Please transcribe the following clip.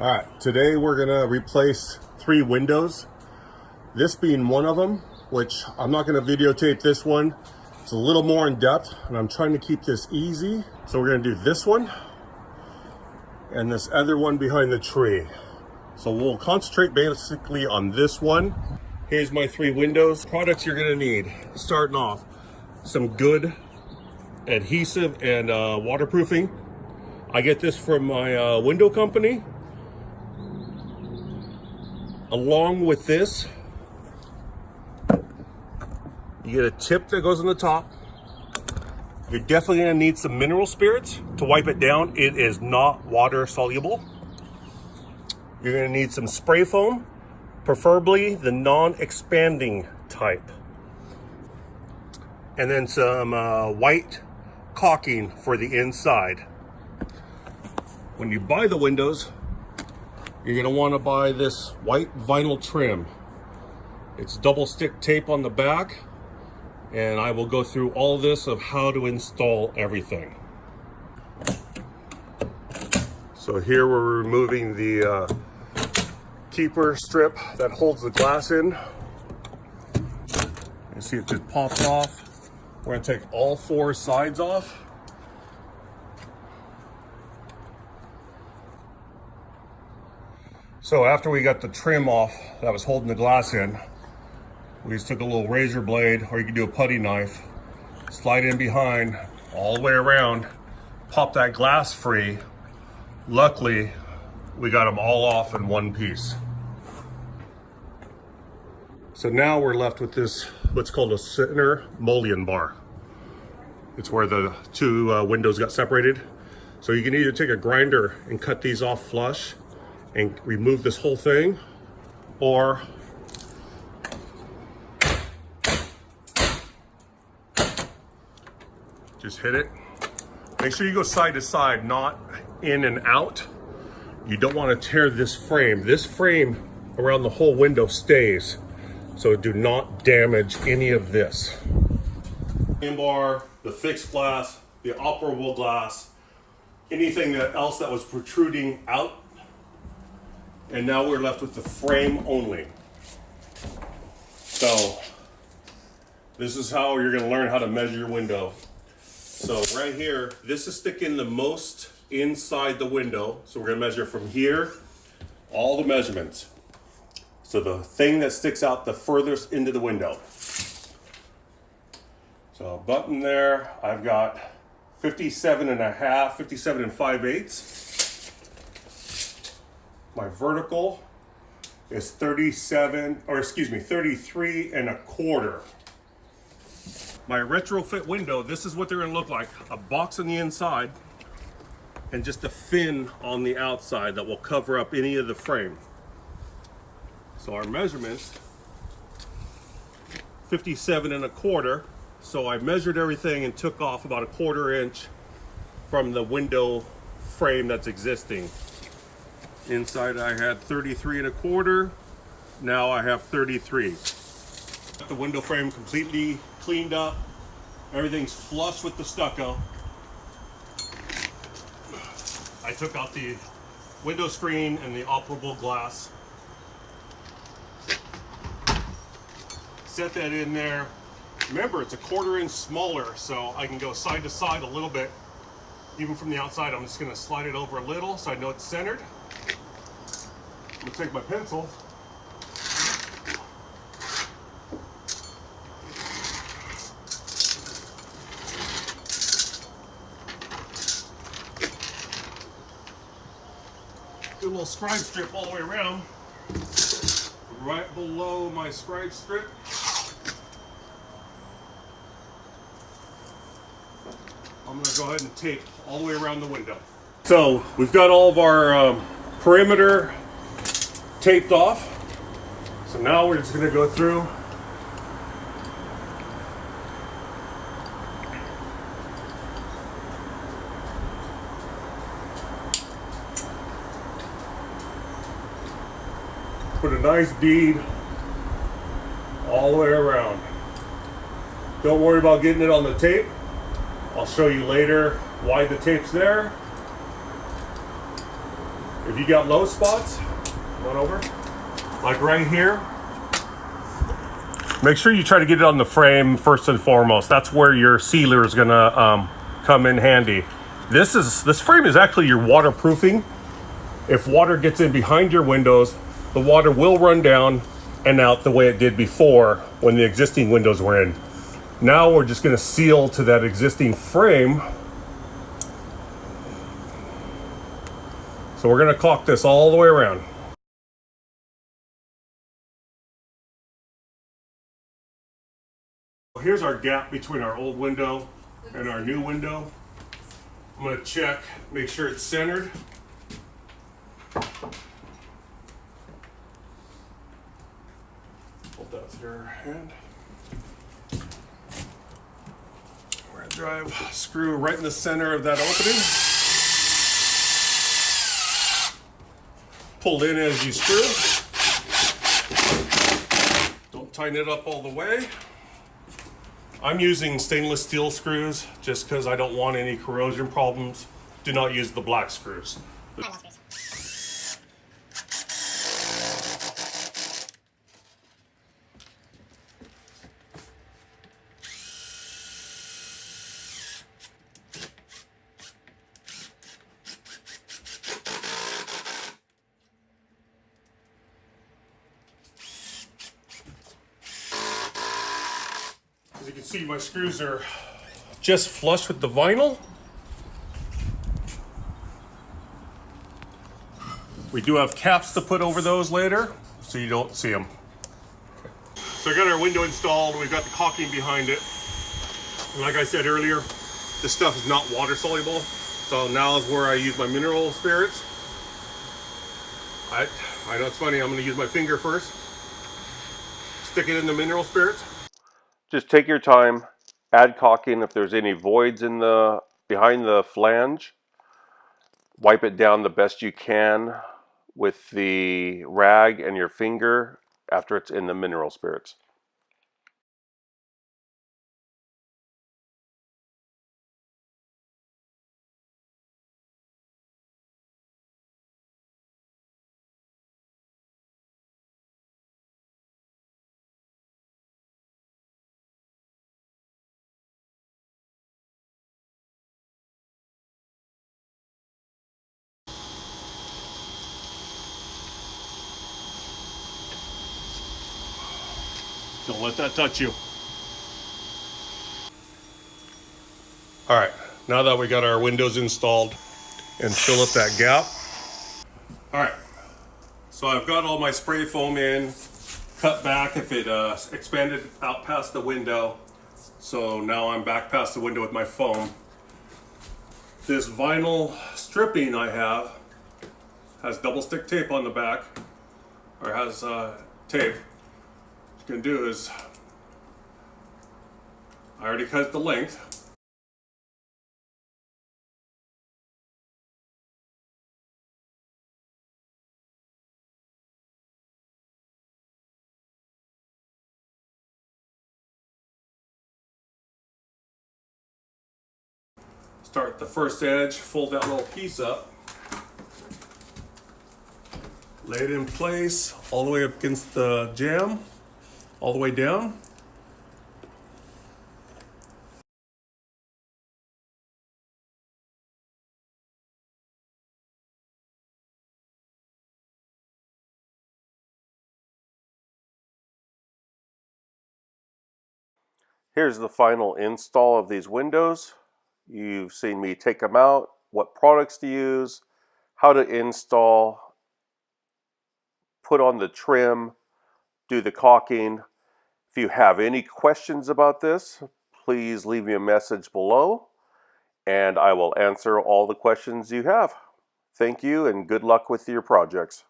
All right, today we're gonna replace 3 windows. This being one of them, which I'm not gonna videotape this one. It's a little more in depth and I'm trying to keep this easy. So we're gonna do this one and this other one behind the tree. So we'll concentrate basically on this one. Here's my 3 windows. Products you're gonna need, starting off, some good adhesive and waterproofing. I get this from my window company. Along with this, you get a tip that goes on the top. You're definitely gonna need some mineral spirits to wipe it down. It is not water soluble. You're gonna need some spray foam, preferably the non-expanding type. And then some white caulking for the inside. When you buy the windows, you're gonna wanna buy this white vinyl trim. It's double stick tape on the back, and I will go through all this of how to install everything. So here we're removing the keeper strip that holds the glass in. You see it just pops off. We're gonna take all 4 sides off. So after we got the trim off that was holding the glass in, we just took a little razor blade, or you can do a putty knife, slide in behind, all the way around, pop that glass free. Luckily, we got them all off in one piece. So now we're left with this, what's called a center mullion bar. It's where the 2 windows got separated. So you can either take a grinder and cut these off flush and remove this whole thing, or just hit it. Make sure you go side to side, not in and out. You don't want to tear this frame. This frame around the whole window stays, so do not damage any of this. Bar, the fixed glass, the operable glass, anything else that was protruding out. And now we're left with the frame only. So this is how you're gonna learn how to measure your window. So right here, this is sticking the most inside the window. So we're gonna measure from here, all the measurements. So the thing that sticks out the furthest into the window. So button there, I've got 57.5, 57 5/8. My vertical is 33.25. My retrofit window, this is what they're gonna look like. A box on the inside and just a fin on the outside that will cover up any of the frame. So our measurements, 57.25. So I measured everything and took off about 1/4 inch from the window frame that's existing. Inside I had 33.25. Now I have 33. The window frame completely cleaned up. Everything's flush with the stucco. I took out the window screen and the operable glass. Set that in there. Remember, it's 1/4 inch smaller, so I can go side to side a little bit. Even from the outside, I'm just gonna slide it over a little so I know it's centered. I'm gonna take my pencil. Do a little scribe strip all the way around. Right below my scribe strip, I'm gonna go ahead and tape all the way around the window. So we've got all of our perimeter taped off. So now we're just gonna go through put a nice bead all the way around. Don't worry about getting it on the tape. I'll show you later why the tape's there. If you got low spots, come on over, like right here, make sure you try to get it on the frame first and foremost. That's where your sealer is gonna come in handy. This frame is actually your waterproofing. If water gets in behind your windows, the water will run down and out the way it did before when the existing windows were in. Now we're just gonna seal to that existing frame. So we're gonna caulk this all the way around. Here's our gap between our old window and our new window. I'm gonna check, make sure it's centered. Hold that through your hand. We're gonna drive screw right in the center of that opening. Pull in as you screw. Don't tighten it up all the way. I'm using stainless steel screws just because I don't want any corrosion problems. Do not use the black screws. As you can see, my screws are just flush with the vinyl. We do have caps to put over those later, so you don't see them. So I got our window installed. We've got the caulking behind it. And like I said earlier, this stuff is not water soluble. So now is where I use my mineral spirits. I know it's funny, I'm gonna use my finger first. Stick it in the mineral spirits. Just take your time, add caulking if there's any voids in behind the flange. Wipe it down the best you can with the rag and your finger after it's in the mineral spirits. Don't let that touch you. All right, now that we got our windows installed and fill up that gap. All right, so I've got all my spray foam in, cut back if it expanded out past the window. So now I'm back past the window with my foam. This vinyl stripping I have has double stick tape on the back, or has tape. What you can do is, I already cut the length. Start the first edge, fold that little piece up, lay it in place all the way up against the jamb, all the way down. Here's the final install of these windows. You've seen me take them out, what products to use, how to install, put on the trim, do the caulking. If you have any questions about this, please leave me a message below and I will answer all the questions you have. Thank you and good luck with your projects.